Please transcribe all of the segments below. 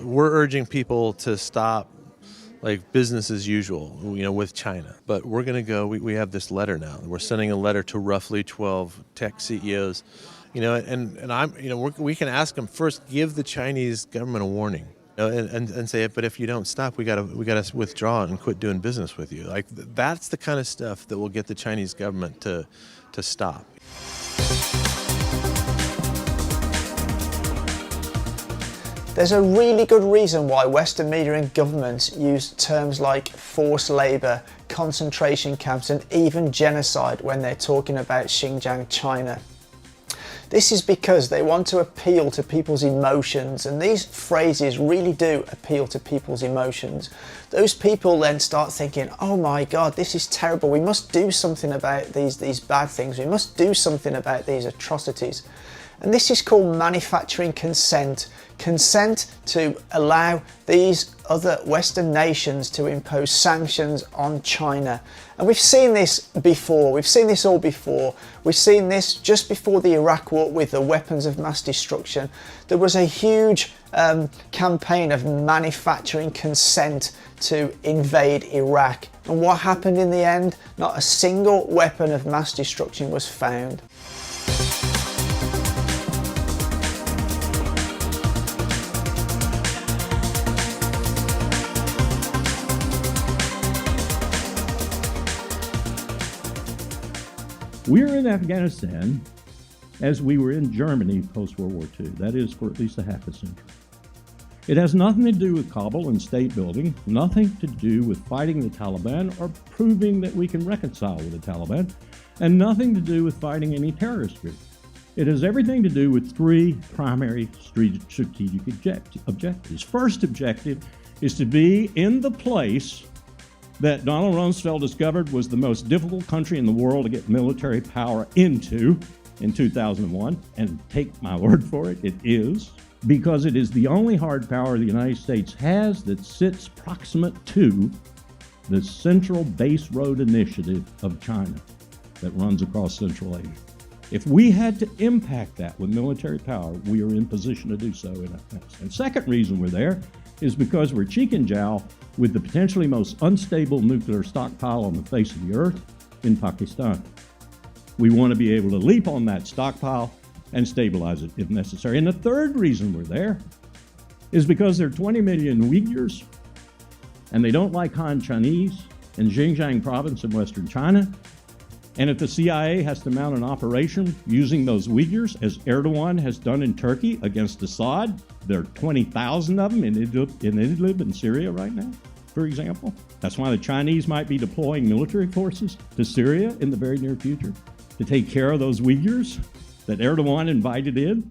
we're urging people to stop like business as usual, with China. But we're going to go, we have this letter now. We're sending a letter to roughly 12 tech CEOs, and we can ask them first, give the Chinese government a warning. And say, but if you don't stop, we gotta withdraw and quit doing business with you. Like that's the kind of stuff that will get the Chinese government to stop. There's a really good reason why Western media and governments use terms like forced labor, concentration camps, and even genocide when they're talking about Xinjiang, China. This is because they want to appeal to people's emotions, and these phrases really do appeal to people's emotions. Those people then start thinking, oh my God, this is terrible. We must do something about these bad things. We must do something about these atrocities. And this is called manufacturing consent. Consent to allow these other Western nations to impose sanctions on China. And we've seen this before. We've seen this all before. We've seen this just before the Iraq war with the weapons of mass destruction. There was a huge campaign of manufacturing consent to invade Iraq. And what happened in the end? Not a single weapon of mass destruction was found. We're in Afghanistan as we were in Germany post-World War II. That is, for at least a half a century. It has nothing to do with Kabul and state building, nothing to do with fighting the Taliban or proving that we can reconcile with the Taliban, and nothing to do with fighting any terrorist group. It has everything to do with three primary strategic objectives. First objective is to be in the place that Donald Rumsfeld discovered was the most difficult country in the world to get military power into in 2001, and take my word for it, it is, because it is the only hard power the United States has that sits proximate to the Central Base Road Initiative of China that runs across Central Asia. If we had to impact that with military power, we are in position to do so in Afghanistan. Second reason we're there is because we're cheek and jowl with the potentially most unstable nuclear stockpile on the face of the earth in Pakistan. We want to be able to leap on that stockpile and stabilize it if necessary. And the third reason we're there is because there are 20 million Uyghurs, and they don't like Han Chinese in Xinjiang province in Western China. And if the CIA has to mount an operation using those Uyghurs, as Erdogan has done in Turkey against Assad, there are 20,000 of them in Idlib in Syria right now, for example. That's why the Chinese might be deploying military forces to Syria in the very near future to take care of those Uyghurs that Erdogan invited in.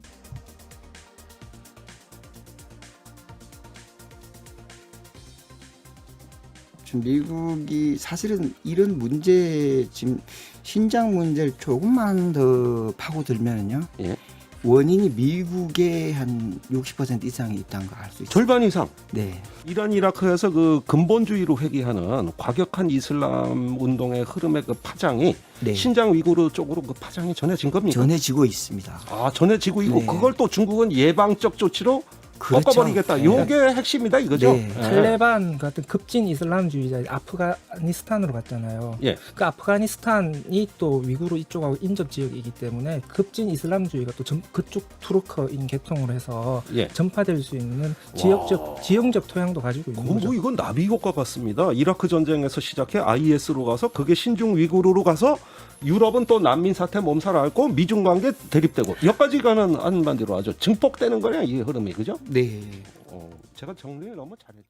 미국이 사실은 이런 문제, 지금 신장 문제를 조금만 더 파고들면요, 예. 원인이 미국의 한 60% 이상이 있다는 걸 알 수 있어요. 절반 이상? 네. 이란 이라크에서 그 근본주의로 회귀하는 과격한 이슬람 운동의 흐름의 그 파장이 네. 신장 위구르 쪽으로 그 파장이 전해진 겁니까? 전해지고 있습니다. 아, 전해지고 있고 네. 그걸 또 중국은 예방적 조치로 그렇죠. 꺾어버리겠다. 네. 이게 핵심이다 이거죠. 네. 탈레반 같은 급진 이슬람주의자들이 아프가니스탄으로 갔잖아요. 예. 그 아프가니스탄이 또 위구르 이쪽하고 인접 지역이기 때문에 급진 이슬람주의가 또 그쪽 투르크인 계통으로 해서 예. 전파될 수 있는 지형적 토양도 가지고 있는 거죠. 뭐 이건 나비 효과 같습니다. 이라크 전쟁에서 시작해 IS로 가서 그게 신중 위구르로 가서 유럽은 또 난민 사태 몸살 앓고 미중 관계 대립되고 여기까지 가는 한마디로 아주 증폭되는 거냐 이 흐름이 그죠? 네. 제가 정리를 너무 잘했죠.